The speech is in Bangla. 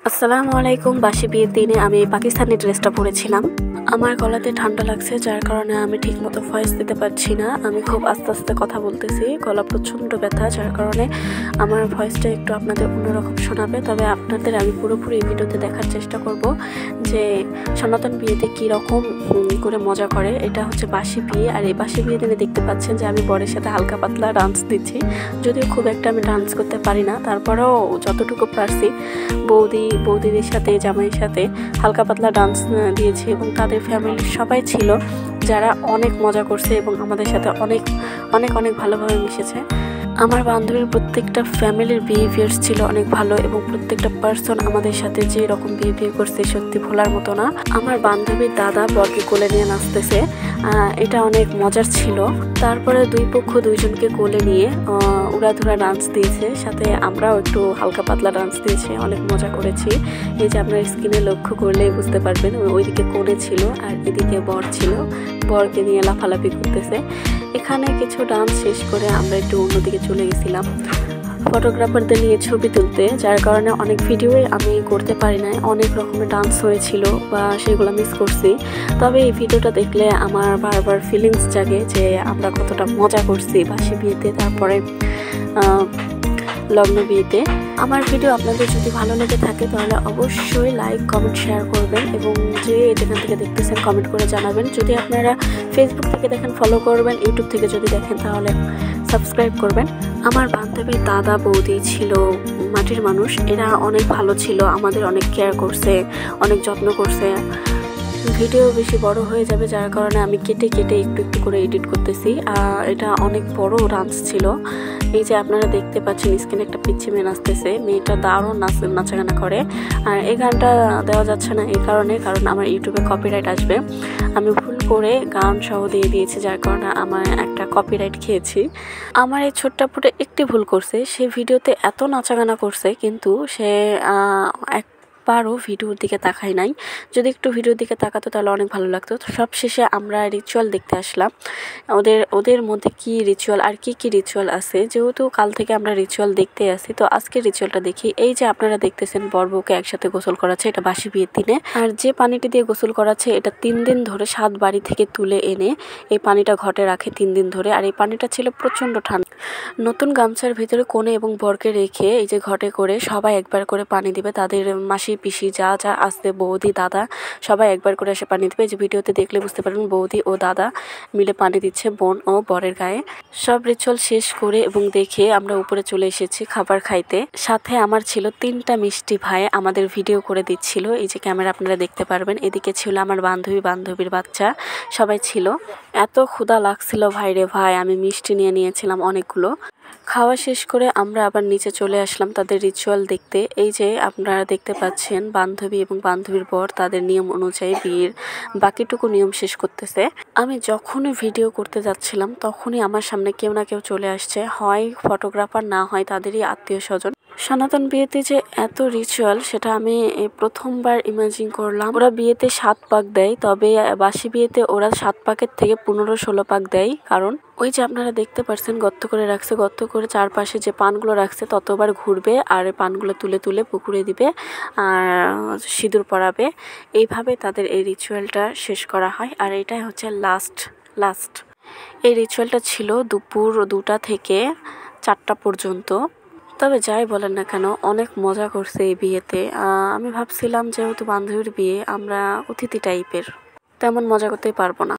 আসসালামু আলাইকুম। বাসি বিয়ের দিনে আমি পাকিস্তানি ড্রেসটা পরেছিলাম। আমার গলাতে ঠান্ডা লাগছে, যার কারণে আমি ঠিকমতো ভয়েস দিতে পারছি না। আমি খুব আস্তে আস্তে কথা বলতেছি, গলা প্রচণ্ড ব্যথা, যার কারণে আমার ভয়েসটা একটু আপনাদের অন্যরকম শোনাবে। তবে আপনাদের আমি পুরোপুরি ভিডিওতে দেখার চেষ্টা করব যে সনাতন বিয়েতে কীরকম করে মজা করে। এটা হচ্ছে বাসি বিয়ে, আর এই বাসি বিয়ে দিনে দেখতে পাচ্ছেন যে আমি বরের সাথে হালকা পাতলা ডান্স দিচ্ছি। যদিও খুব একটা আমি ডান্স করতে পারি না, তারপরেও যতটুকু পারছি বৌদিদের সাথে জামাইয়ের সাথে হালকা পাতলা ডান্স দিয়েছি, এবং তাদের ফ্যামিলির সবাই ছিল যারা অনেক মজা করছে এবং আমাদের সাথে অনেক অনেক অনেক ভালোভাবে মিশেছে। আমার বান্ধবীর প্রত্যেকটা ফ্যামিলির বিহেভিয়ার্স ছিল অনেক ভালো, এবং প্রত্যেকটা পার্সন আমাদের সাথে যে রকম বিহেভিয়ার করছে সত্যি ভোলার মতো না। আমার বান্ধবীর দাদা বরকে কোলে নিয়ে নাচতেছে, এটা অনেক মজার ছিল। তারপরে দুই পক্ষ দুইজনকে কোলে নিয়ে উড়াধুরা ডান্স দিয়েছে, সাথে আমরাও একটু হালকা পাতলা ডান্স দিয়েছি, অনেক মজা করেছি। এই যে আপনার স্ক্রিনে লক্ষ্য করলেই বুঝতে পারবেন, ওইদিকে কোণে ছিল আর এদিকে বর ছিল, বরকে নিয়ে লাফালাফি করতেছে। এখানে কিছু ডান্স শেষ করে আমরা একটু অন্যদিকে চলে গেছিলাম ফটোগ্রাফারদের নিয়ে ছবি তুলতে, যার কারণে অনেক ভিডিওই আমি করতে পারি নাই। অনেক রকমের ডান্স হয়েছিল বা সেগুলো মিস করছি। তবে এই ভিডিওটা দেখলে আমার বারবার ফিলিংস জাগে যে আমরা কতটা মজা করছি বাসি বিয়েতে, তারপরে লগ্ন বিয়েতে। আমার ভিডিও আপনাদের যদি ভালো লেগে থাকে তাহলে অবশ্যই লাইক, কমেন্ট, শেয়ার করবেন, এবং যে যেখান থেকে দেখতেছেন কমেন্ট করে জানাবেন। যদি আপনারা ফেসবুক থেকে দেখেন ফলো করবেন, ইউটিউব থেকে যদি দেখেন তাহলে সাবস্ক্রাইব করবেন। আমার বান্ধবীর দাদা বৌদি ছিল মাটির মানুষ, এরা অনেক ভালো ছিল, আমাদের অনেক কেয়ার করছে, অনেক যত্ন করছে। ভিডিও বেশি বড় হয়ে যাবে, যার কারণে আমি কেটে কেটে একটু একটু করে এডিট করতেছি। এটা অনেক বড় ডান্স ছিল। এই যে আপনারা দেখতে পাচ্ছেন স্ক্রিনে একটা পিচ্ছি মেয়ে নাচতেছে, মেয়েটা দারুণ নাচাগানা করে। আর এই গানটা দেওয়া যাচ্ছে না কারণ আমার ইউটিউবে কপিরাইট আসবে। আমি ভুল করে গান সহ দিয়ে দিয়েছি, যার কারণে আমার একটা কপিরাইট খেয়েছি। আমার এই ছোট্ট আপুটা একটি ভুল করছে, সে ভিডিওতে এত নাচাগানা করছে কিন্তু সে একবারও ভিডিওর দিকে তাকাই নাই। যদি একটু ভিডিওর দিকে তাকাতো তাহলে অনেক ভালো লাগতো। সব শেষে আমরা রিচুয়াল দেখতে আসলাম, ওদের মধ্যে কি রিচুয়াল আর কি রিচুয়াল আছে। যেহেতু কাল থেকে আমরা রিচুয়াল দেখতে আসি, তো আজকে রিচুয়ালটা দেখি। এই যে আপনারা দেখতেছেন বর বউকে একসাথে গোসল করাচ্ছে, এটা বাসি বিয়ের দিনে। আর যে পানিটি দিয়ে গোসল করাচ্ছে এটা 3 দিন ধরে 7 বাড়ি থেকে তুলে এনে এই পানিটা ঘটে রাখে 3 দিন ধরে। আর এই পানিটা ছিল প্রচণ্ড ঠান্ডা। নতুন গামছার ভিতরে কোণে এবং বরকে রেখে এই যে ঘটে করে সবাই একবার করে পানি দিবে। তাদের মাসি পিসি যা যা আসবে, বৌদি দাদা সবাই একবার করে এসে পানি দিবে। যে ভিডিওতে দেখলে বুঝতে পারবেন বৌদি ও দাদা মিলে পানি দিচ্ছে বোন ও বরের গায়ে। সব রিচুয়াল শেষ করে এবং দেখে আমরা উপরে চলে এসেছি খাবার খাইতে। সাথে আমার ছিল 3টা মিষ্টি ভাই আমাদের ভিডিও করে দিচ্ছিল। এই যে ক্যামেরা আপনারা দেখতে পারবেন। এদিকে ছিল আমার বান্ধবীর বাচ্চা, সবাই ছিল। এত ক্ষুধা লাগছিল ভাইরে ভাই, আমি মিষ্টি নিয়েছিলাম অনেকগুলো। খাওয়া শেষ করে আমরা আবার নিচে চলে আসলাম তাদের রিচুয়াল দেখতে। এই যে আপনারা দেখতে পাচ্ছেন বান্ধবী এবং বান্ধবীর বর তাদের নিয়ম অনুযায়ী বিয়ের বাকিটুকু নিয়ম শেষ করতেছে। আমি যখনই ভিডিও করতে যাচ্ছিলাম তখনই আমার সামনে কেউ না কেউ চলে আসছে, হয় ফটোগ্রাফার, না হয় তাদেরই আত্মীয় স্বজন। সনাতন বিয়েতে যে এত রিচুয়াল সেটা আমি প্রথমবার ইমাজিন করলাম। ওরা বিয়েতে 7 পাক দেয়, তবে বাসি বিয়েতে ওরা 7 পাকের থেকে 15-16 পাক দেয়। কারণ ওই যে আপনারা দেখতে পাচ্ছেন গর্ত করে রাখছে, গর্ত করে চারপাশে যে পানগুলো রাখছে ততবার ঘুরবে আর পানগুলো তুলে তুলে পুকুরে দিবে আর সিঁদুর পরাবে। এইভাবে তাদের এই রিচুয়ালটা শেষ করা হয়। আর এটাই হচ্ছে লাস্ট। এই রিচুয়ালটা ছিল দুপুর 2টা থেকে 4টা পর্যন্ত। তবে যাই বলেন না কেন অনেক মজা করছে এই বিয়েতে। আমি ভাবছিলাম যেহেতু বান্ধবীর বিয়ে আমরা অতিথি টাইপের, তেমন মজা করতেই পারবো না।